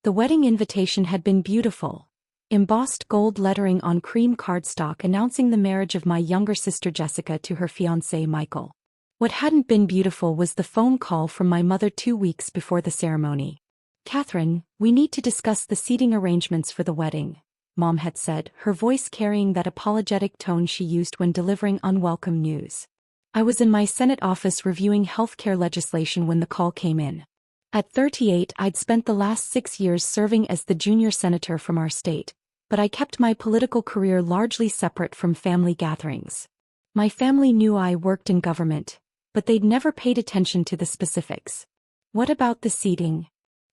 The wedding invitation had been beautiful. Embossed gold lettering on cream cardstock announcing the marriage of my younger sister Jessica to her fiancé Michael. What hadn't been beautiful was the phone call from my mother 2 weeks before the ceremony. "Catherine, we need to discuss the seating arrangements for the wedding," Mom had said, her voice carrying that apologetic tone she used when delivering unwelcome news. I was in my Senate office reviewing healthcare legislation when the call came in. At 38, I'd spent the last 6 years serving as the junior senator from our state, but I kept my political career largely separate from family gatherings. My family knew I worked in government, but they'd never paid attention to the specifics. "What about the seating?"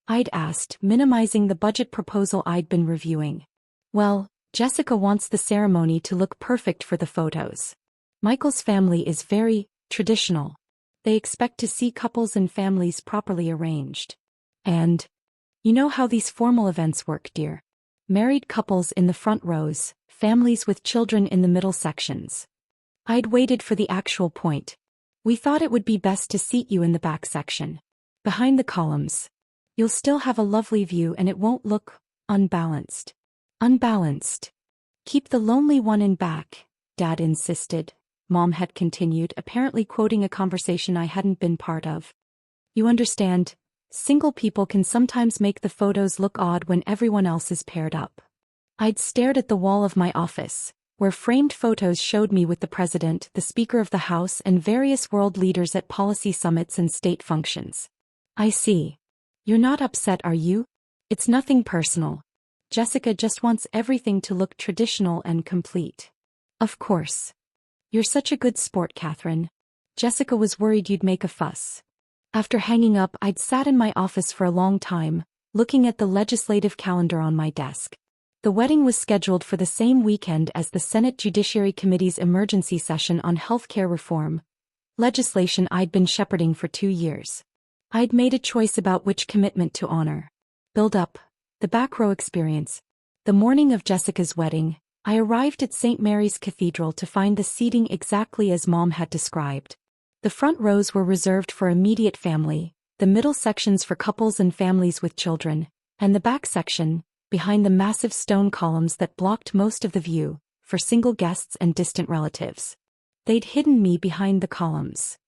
I'd asked, minimizing the budget proposal I'd been reviewing. "Well, Jessica wants the ceremony to look perfect for the photos. Michael's family is very traditional. They expect to see couples and families properly arranged. And you know how these formal events work, dear. Married couples in the front rows, families with children in the middle sections." I'd waited for the actual point. "We thought it would be best to seat you in the back section, behind the columns. You'll still have a lovely view and it won't look unbalanced." "Unbalanced? Keep the lonely one in back," Dad insisted. Mom had continued, apparently quoting a conversation I hadn't been part of. "You understand, single people can sometimes make the photos look odd when everyone else is paired up." I'd stared at the wall of my office, where framed photos showed me with the president, the Speaker of the House, and various world leaders at policy summits and state functions. "I see. You're not upset, are you? It's nothing personal. Jessica just wants everything to look traditional and complete." "Of course. You're such a good sport, Catherine. Jessica was worried you'd make a fuss." After hanging up, I'd sat in my office for a long time, looking at the legislative calendar on my desk. The wedding was scheduled for the same weekend as the Senate Judiciary Committee's emergency session on healthcare reform, legislation I'd been shepherding for 2 years. I'd made a choice about which commitment to honor. Build up. The back row experience. The morning of Jessica's wedding, I arrived at St. Mary's Cathedral to find the seating exactly as Mom had described. The front rows were reserved for immediate family, the middle sections for couples and families with children, and the back section, behind the massive stone columns that blocked most of the view, for single guests and distant relatives. They'd hidden me behind the columns.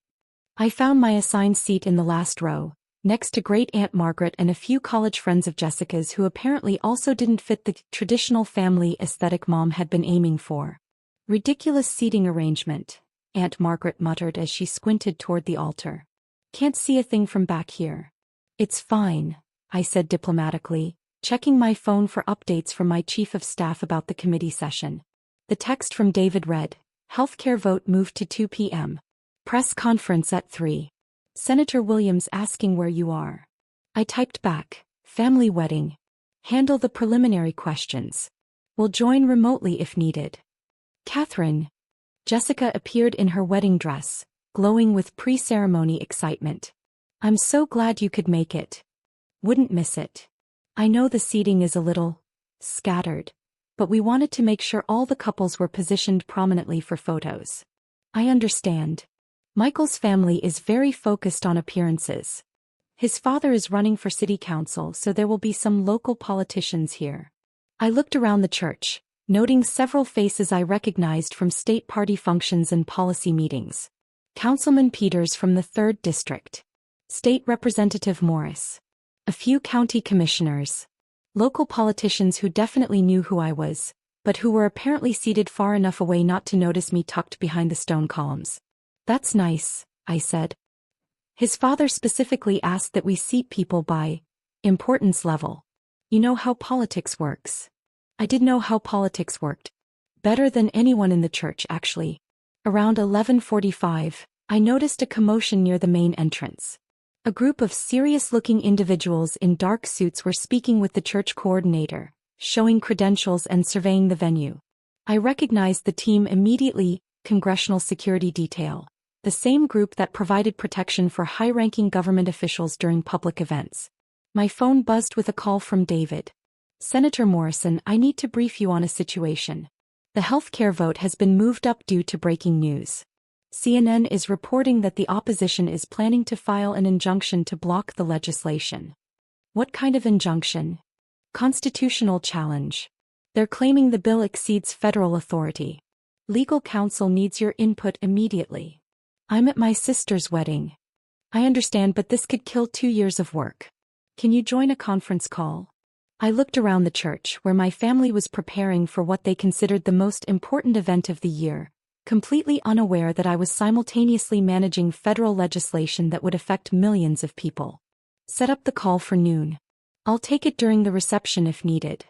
I found my assigned seat in the last row, next to Great-Aunt Margaret and a few college friends of Jessica's who apparently also didn't fit the traditional family aesthetic Mom had been aiming for. "Ridiculous seating arrangement," Aunt Margaret muttered as she squinted toward the altar. "Can't see a thing from back here." "It's fine," I said diplomatically, checking my phone for updates from my chief of staff about the committee session. The text from David read, "Healthcare vote moved to 2 p.m. Press conference at 3. Senator Williams asking where you are." I typed back, "Family wedding. Handle the preliminary questions. Will join remotely if needed." "Catherine." Jessica appeared in her wedding dress, glowing with pre-ceremony excitement. "I'm so glad you could make it. Wouldn't miss it. I know the seating is a little scattered, but we wanted to make sure all the couples were positioned prominently for photos." "I understand. Michael's family is very focused on appearances. His father is running for city council, so there will be some local politicians here." I looked around the church, noting several faces I recognized from state party functions and policy meetings. Councilman Peters from the 3rd District. State Representative Morris. A few county commissioners. Local politicians who definitely knew who I was, but who were apparently seated far enough away not to notice me tucked behind the stone columns. "That's nice," I said. "His father specifically asked that we seat people by importance level. You know how politics works." I did know how politics worked. Better than anyone in the church, actually. Around 11:45, I noticed a commotion near the main entrance. A group of serious-looking individuals in dark suits were speaking with the church coordinator, showing credentials and surveying the venue. I recognized the team immediately, Congressional Security Detail, the same group that provided protection for high-ranking government officials during public events. My phone buzzed with a call from David. "Senator Morrison, I need to brief you on a situation. The healthcare vote has been moved up due to breaking news. CNN is reporting that the opposition is planning to file an injunction to block the legislation." "What kind of injunction?" Constitutional challenge. They're claiming the bill exceeds federal authority. Legal counsel needs your input immediately. I'm at my sister's wedding. I understand, but this could kill 2 years of work. Can you join a conference call? I looked around the church where my family was preparing for what they considered the most important event of the year, completely unaware that I was simultaneously managing federal legislation that would affect millions of people. Set up the call for noon. I'll take it during the reception if needed.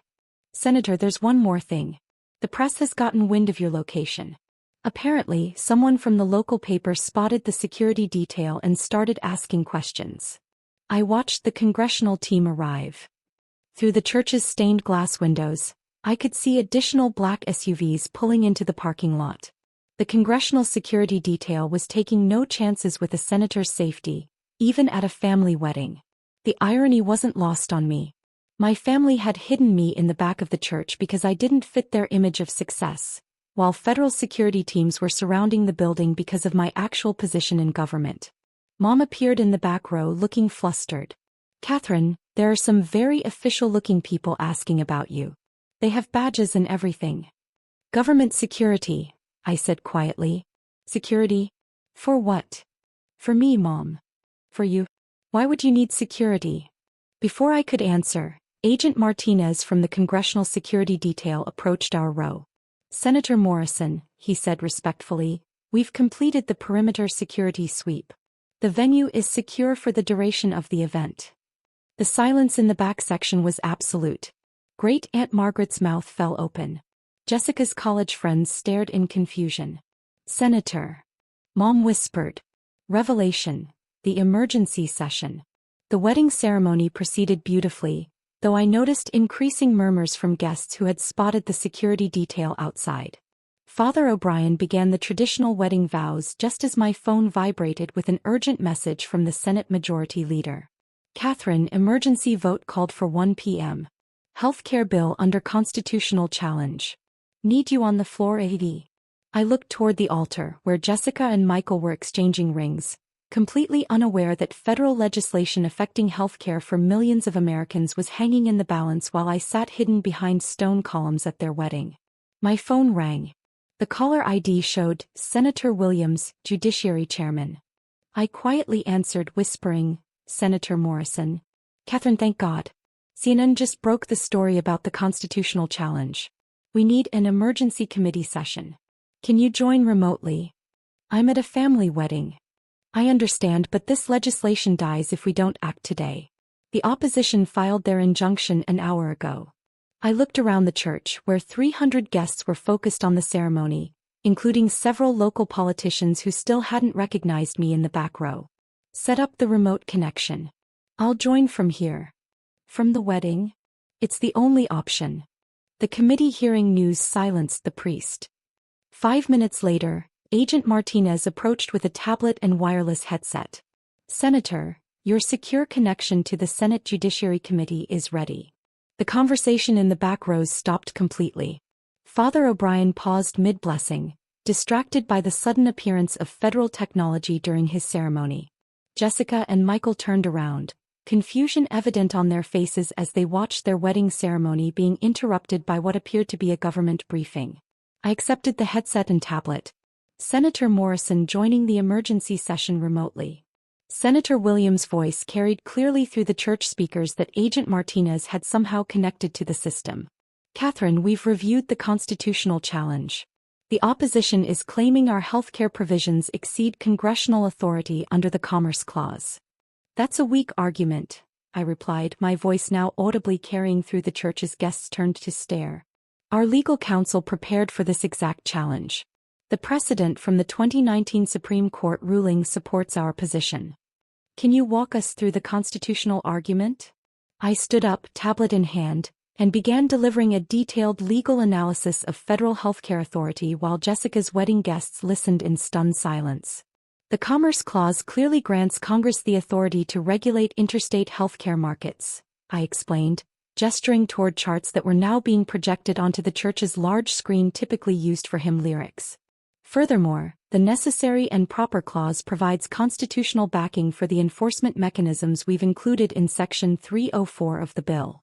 Senator, there's one more thing. The press has gotten wind of your location. Apparently, someone from the local paper spotted the security detail and started asking questions. I watched the congressional team arrive. Through the church's stained glass windows, I could see additional black SUVs pulling into the parking lot. The congressional security detail was taking no chances with a senator's safety, even at a family wedding. The irony wasn't lost on me. My family had hidden me in the back of the church because I didn't fit their image of success, while federal security teams were surrounding the building because of my actual position in government. Mom appeared in the back row looking flustered. Catherine, there are some very official-looking people asking about you. They have badges and everything. Government security, I said quietly. Security? For what? For me, Mom. For you? Why would you need security? Before I could answer, Agent Martinez from the Congressional Security Detail approached our row. Senator Morrison, he said respectfully, we've completed the perimeter security sweep. The venue is secure for the duration of the event. The silence in the back section was absolute. Great Aunt Margaret's mouth fell open. Jessica's college friends stared in confusion. Senator. Mom whispered. Revelation. The emergency session. The wedding ceremony proceeded beautifully, though I noticed increasing murmurs from guests who had spotted the security detail outside. Father O'Brien began the traditional wedding vows just as my phone vibrated with an urgent message from the Senate Majority Leader. Catherine, emergency vote called for 1 p.m. Healthcare bill under constitutional challenge. Need you on the floor, AD. I looked toward the altar where Jessica and Michael were exchanging rings, completely unaware that federal legislation affecting healthcare for millions of Americans was hanging in the balance while I sat hidden behind stone columns at their wedding. My phone rang. The caller ID showed Senator Williams, Judiciary Chairman. I quietly answered, whispering, Senator Morrison. Catherine, thank God. CNN just broke the story about the constitutional challenge. We need an emergency committee session. Can you join remotely? I'm at a family wedding. I understand, but this legislation dies if we don't act today. The opposition filed their injunction an hour ago. I looked around the church where 300 guests were focused on the ceremony, including several local politicians who still hadn't recognized me in the back row. Set up the remote connection. I'll join from here. From the wedding? It's the only option. The committee hearing news silenced the priest. 5 minutes later, Agent Martinez approached with a tablet and wireless headset. Senator, your secure connection to the Senate Judiciary Committee is ready. The conversation in the back rows stopped completely. Father O'Brien paused mid-blessing, distracted by the sudden appearance of federal technology during his ceremony. Jessica and Michael turned around, confusion evident on their faces as they watched their wedding ceremony being interrupted by what appeared to be a government briefing. I accepted the headset and tablet. Senator Morrison joining the emergency session remotely. Senator Williams' voice carried clearly through the church speakers that Agent Martinez had somehow connected to the system. Catherine, we've reviewed the constitutional challenge. The opposition is claiming our healthcare provisions exceed congressional authority under the Commerce Clause. That's a weak argument, I replied, my voice now audibly carrying through the church as guests turned to stare. Our legal counsel prepared for this exact challenge. The precedent from the 2019 Supreme Court ruling supports our position. Can you walk us through the constitutional argument? I stood up, tablet in hand, and began delivering a detailed legal analysis of federal healthcare authority while Jessica's wedding guests listened in stunned silence. The Commerce Clause clearly grants Congress the authority to regulate interstate healthcare markets, I explained, gesturing toward charts that were now being projected onto the church's large screen typically used for hymn lyrics. Furthermore, the Necessary and Proper Clause provides constitutional backing for the enforcement mechanisms we've included in Section 304 of the bill.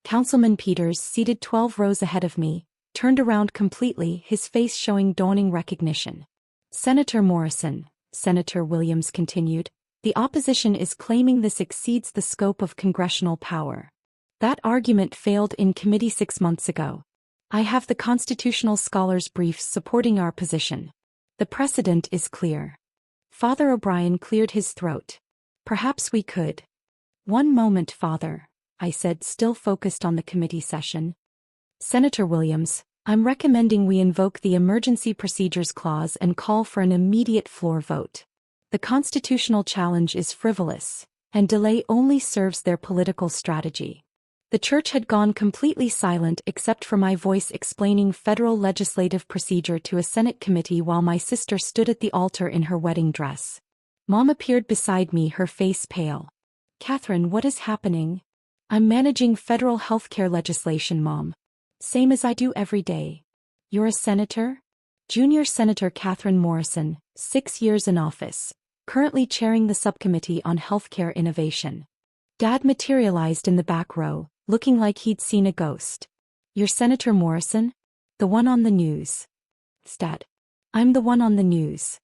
Councilman Peters, seated 12 rows ahead of me, turned around completely, his face showing dawning recognition. Senator Morrison, Senator Williams continued, the opposition is claiming this exceeds the scope of congressional power. That argument failed in committee 6 months ago. I have the constitutional scholars' briefs supporting our position. The precedent is clear. Father O'Brien cleared his throat. Perhaps we could. One moment, Father, I said, still focused on the committee session. Senator Williams, I'm recommending we invoke the Emergency Procedures Clause and call for an immediate floor vote. The constitutional challenge is frivolous, and delay only serves their political strategy. The church had gone completely silent except for my voice explaining federal legislative procedure to a Senate committee while my sister stood at the altar in her wedding dress. Mom appeared beside me, her face pale. Catherine, what is happening? I'm managing federal healthcare legislation, Mom. Same as I do every day. You're a senator? Junior Senator Catherine Morrison, 6 years in office, currently chairing the subcommittee on healthcare innovation. Dad materialized in the back row, looking like he'd seen a ghost. You're Senator Morrison? The one on the news. Stat. I'm the one on the news.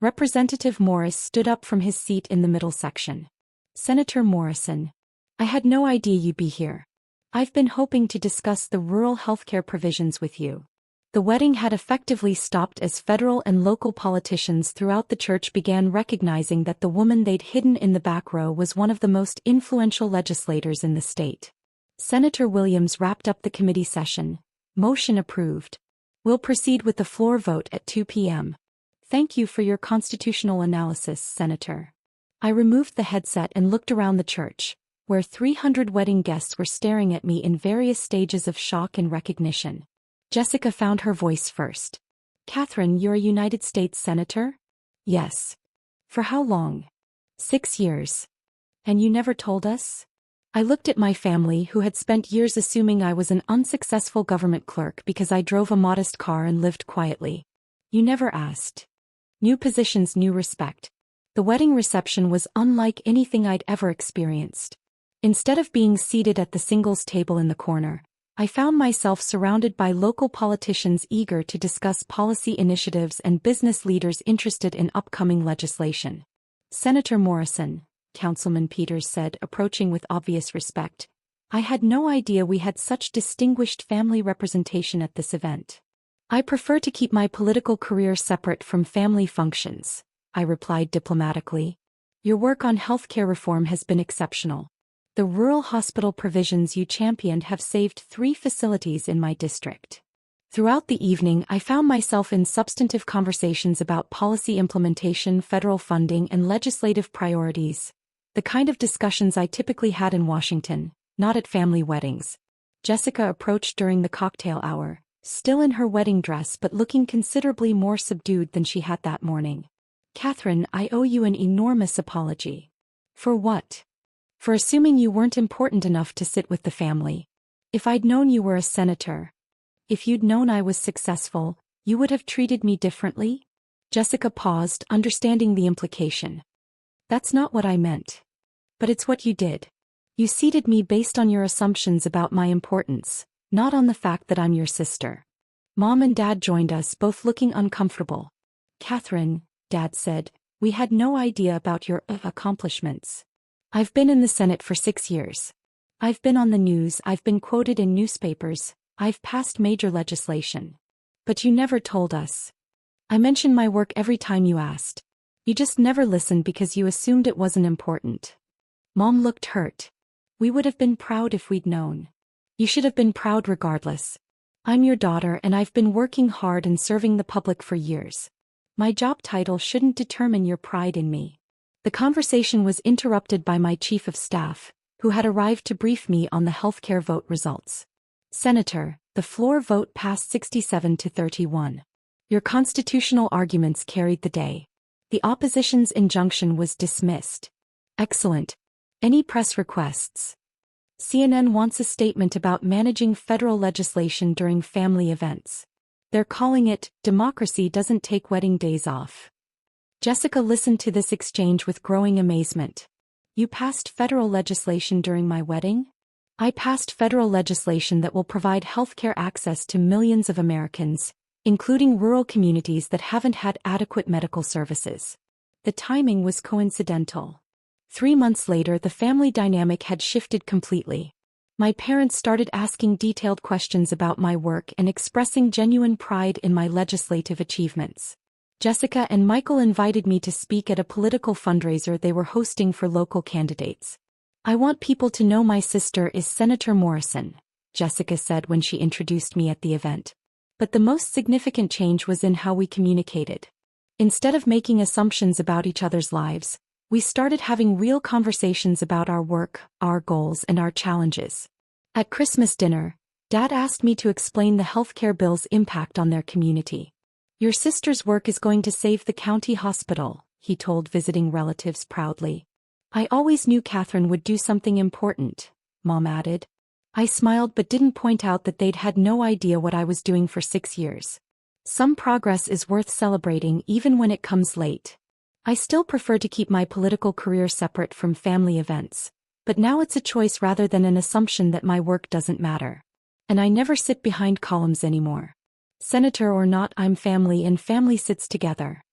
Representative Morris stood up from his seat in the middle section. Senator Morrison. I had no idea you'd be here. I've been hoping to discuss the rural healthcare provisions with you. The wedding had effectively stopped as federal and local politicians throughout the church began recognizing that the woman they'd hidden in the back row was one of the most influential legislators in the state. Senator Williams wrapped up the committee session. Motion approved. We'll proceed with the floor vote at 2 p.m. Thank you for your constitutional analysis, Senator. I removed the headset and looked around the church, where 300 wedding guests were staring at me in various stages of shock and recognition. Jessica found her voice first. Catherine, you're a United States Senator? Yes. For how long? 6 years. And you never told us? I looked at my family, who had spent years assuming I was an unsuccessful government clerk because I drove a modest car and lived quietly. You never asked. New positions, new respect. The wedding reception was unlike anything I'd ever experienced. Instead of being seated at the singles table in the corner, I found myself surrounded by local politicians eager to discuss policy initiatives and business leaders interested in upcoming legislation. Senator Morrison, Councilman Peters said, approaching with obvious respect, I had no idea we had such distinguished family representation at this event. I prefer to keep my political career separate from family functions, I replied diplomatically. Your work on healthcare reform has been exceptional. The rural hospital provisions you championed have saved 3 facilities in my district. Throughout the evening, I found myself in substantive conversations about policy implementation, federal funding, and legislative priorities, the kind of discussions I typically had in Washington, not at family weddings. Jessica approached during the cocktail hour, still in her wedding dress but looking considerably more subdued than she had that morning. Catherine, I owe you an enormous apology. For what? For assuming you weren't important enough to sit with the family. If I'd known you were a senator, if you'd known I was successful, you would have treated me differently? Jessica paused, understanding the implication. That's not what I meant. But it's what you did. You seated me based on your assumptions about my importance, not on the fact that I'm your sister. Mom and Dad joined us, both looking uncomfortable. Catherine, Dad said, we had no idea about your accomplishments. I've been in the Senate for 6 years. I've been on the news, I've been quoted in newspapers, I've passed major legislation. But you never told us. I mentioned my work every time you asked. You just never listened because you assumed it wasn't important. Mom looked hurt. We would have been proud if we'd known. You should have been proud regardless. I'm your daughter and I've been working hard and serving the public for years. My job title shouldn't determine your pride in me. The conversation was interrupted by my chief of staff, who had arrived to brief me on the healthcare vote results. Senator, the floor vote passed 67 to 31. Your constitutional arguments carried the day. The opposition's injunction was dismissed. Excellent. Any press requests? CNN wants a statement about managing federal legislation during family events. They're calling it, Democracy Doesn't Take Wedding Days Off. Jessica listened to this exchange with growing amazement. You passed federal legislation during my wedding? I passed federal legislation that will provide healthcare access to millions of Americans, including rural communities that haven't had adequate medical services. The timing was coincidental. 3 months later, the family dynamic had shifted completely. My parents started asking detailed questions about my work and expressing genuine pride in my legislative achievements. Jessica and Michael invited me to speak at a political fundraiser they were hosting for local candidates. "I want people to know my sister is Senator Morrison," Jessica said when she introduced me at the event. But the most significant change was in how we communicated. Instead of making assumptions about each other's lives, we started having real conversations about our work, our goals, and our challenges. At Christmas dinner, Dad asked me to explain the healthcare bill's impact on their community. "Your sister's work is going to save the county hospital," he told visiting relatives proudly. "I always knew Catherine would do something important," Mom added. I smiled but didn't point out that they'd had no idea what I was doing for 6 years. Some progress is worth celebrating even when it comes late. I still prefer to keep my political career separate from family events, but now it's a choice rather than an assumption that my work doesn't matter. And I never sit behind columns anymore. Senator or not, I'm family, and family sits together.